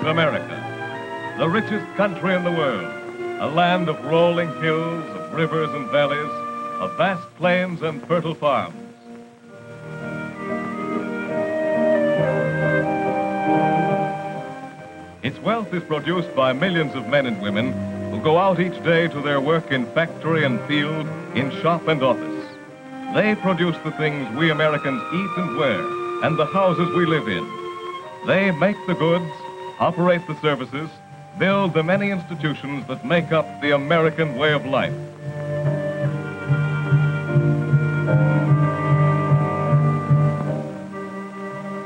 America, the richest country in the world, a land of rolling hills, of rivers and valleys, of vast plains and fertile farms. Its wealth is produced by millions of men and women who go out each day to their work in factory and field, in shop and office. They produce the things we Americans eat and wear, and the houses we live in. They make the goods, operate the services, build the many institutions that make up the American way of life.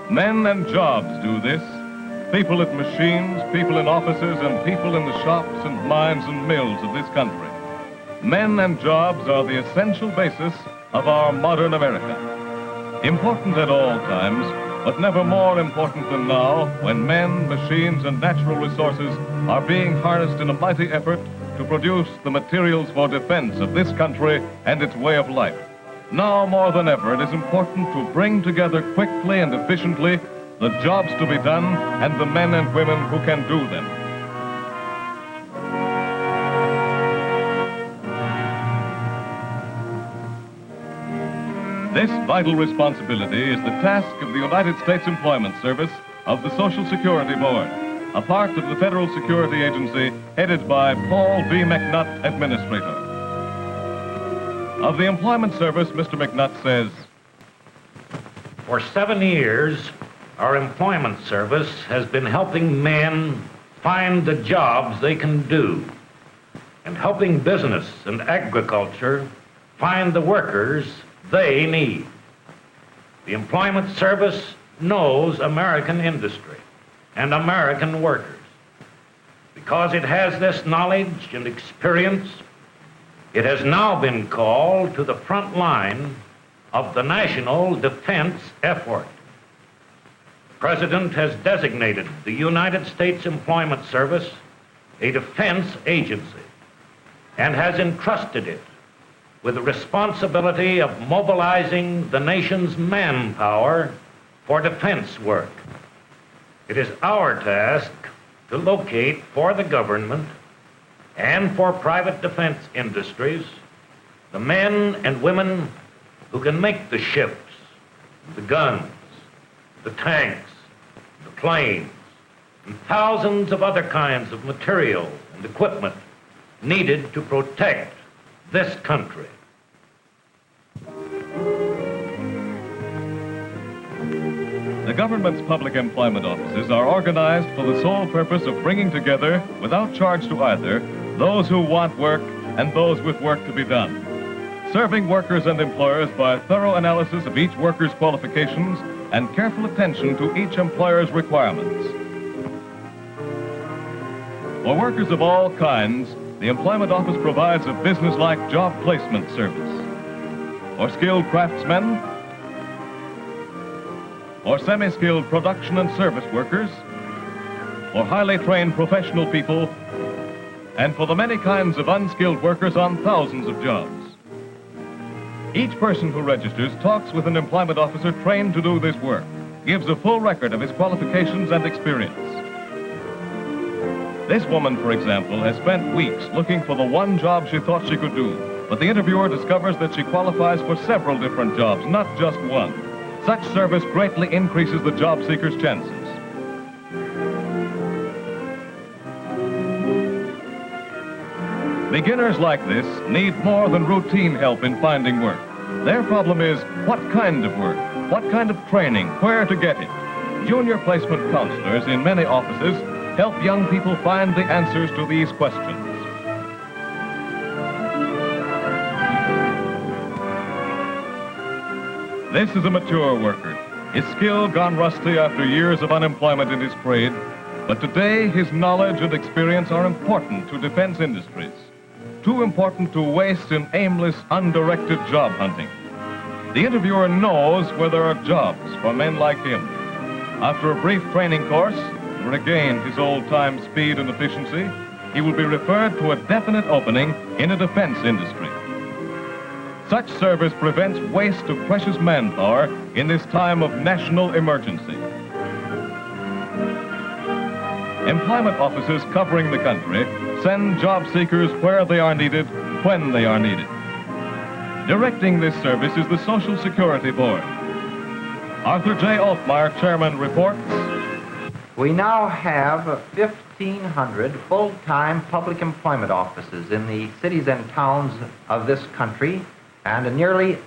Men and jobs do this. People at machines, people in offices, and people in the shops and mines and mills of this country. Men and jobs are the essential basis of our modern America. Important at all times, but never more important than now, when men, machines, and natural resources are being harnessed in a mighty effort to produce the materials for defense of this country and its way of life. Now more than ever, it is important to bring together quickly and efficiently the jobs to be done and the men and women who can do them. This vital responsibility is the task of the United States Employment Service of the Social Security Board, a part of the Federal Security Agency headed by Paul V. McNutt, Administrator. Of the Employment Service, Mr. McNutt says, "For 7 years, our Employment Service has been helping men find the jobs they can do and helping business and agriculture find the workers they need. The Employment Service knows American industry and American workers. Because it has this knowledge and experience, it has now been called to the front line of the national defense effort. The President has designated the United States Employment Service a defense agency and has entrusted it with the responsibility of mobilizing the nation's manpower for defense work. It is our task to locate for the government and for private defense industries the men and women who can make the ships, the guns, the tanks, the planes, and thousands of other kinds of material and equipment needed to protect this country." The government's public employment offices are organized for the sole purpose of bringing together, without charge to either, those who want work and those with work to be done, serving workers and employers by thorough analysis of each worker's qualifications and careful attention to each employer's requirements. For workers of all kinds, the Employment Office provides a business-like job placement service. For skilled craftsmen, for semi-skilled production and service workers, for highly trained professional people, and for the many kinds of unskilled workers on thousands of jobs. Each person who registers talks with an employment officer trained to do this work, gives a full record of his qualifications and experience. This woman, for example, has spent weeks looking for the one job she thought she could do, but the interviewer discovers that she qualifies for several different jobs, not just one. Such service greatly increases the job seeker's chances. Beginners like this need more than routine help in finding work. Their problem is what kind of work, what kind of training, where to get it. Junior placement counselors in many offices help young people find the answers to these questions. This is a mature worker, his skill gone rusty after years of unemployment in his trade, but today his knowledge and experience are important to defense industries. Too important to waste in aimless, undirected job hunting. The interviewer knows where there are jobs for men like him. After a brief training course, to regain his old-time speed and efficiency, he will be referred to a definite opening in a defense industry. Such service prevents waste of precious manpower in this time of national emergency. Employment offices covering the country send job seekers where they are needed, when they are needed. Directing this service is the Social Security Board. Arthur J. Altmeyer, Chairman, reports. We now have 1,500 full-time public employment offices in the cities and towns of this country and nearly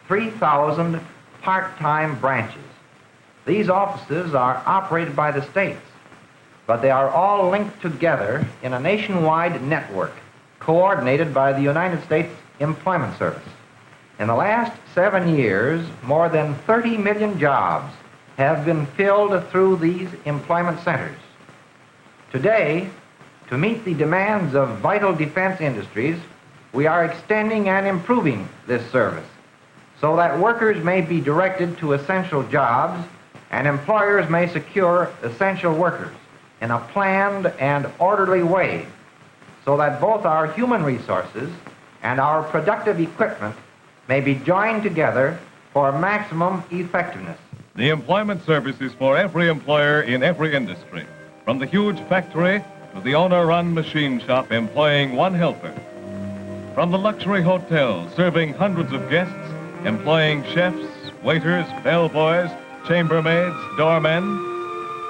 3,000 part-time branches. These offices are operated by the states, but they are all linked together in a nationwide network coordinated by the United States Employment Service. In the last 7 years, more than 30 million jobs have been filled through these employment centers. Today, to meet the demands of vital defense industries, we are extending and improving this service so that workers may be directed to essential jobs and employers may secure essential workers in a planned and orderly way so that both our human resources and our productive equipment may be joined together for maximum effectiveness. The employment service is for every employer in every industry, from the huge factory to the owner-run machine shop employing one helper, from the luxury hotel serving hundreds of guests, employing chefs, waiters, bellboys, chambermaids, doormen,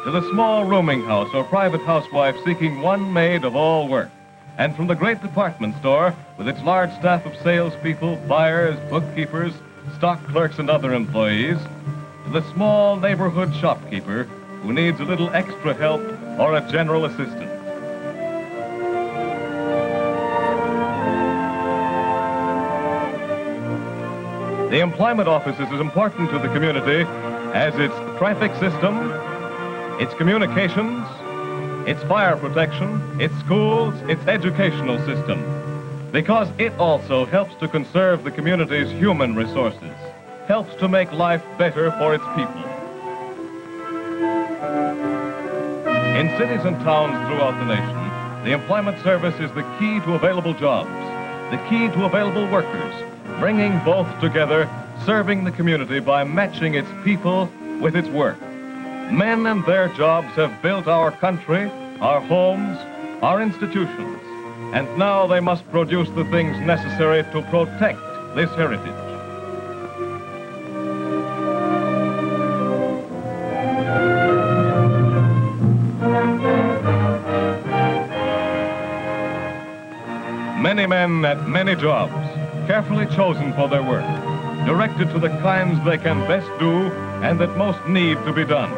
to the small rooming house or private housewife seeking one maid of all work, and from the great department store with its large staff of salespeople, buyers, bookkeepers, stock clerks, and other employees, to the small neighborhood shopkeeper who needs a little extra help or a general assistance. The employment office is as important to the community as its traffic system, its communications, its fire protection, its schools, its educational system, because it also helps to conserve the community's human resources, helps to make life better for its people. In cities and towns throughout the nation, the employment service is the key to available jobs, the key to available workers, bringing both together, serving the community by matching its people with its work. Men and their jobs have built our country, our homes, our institutions, and now they must produce the things necessary to protect this heritage. Many men at many jobs, carefully chosen for their work, directed to the kinds they can best do and that most need to be done.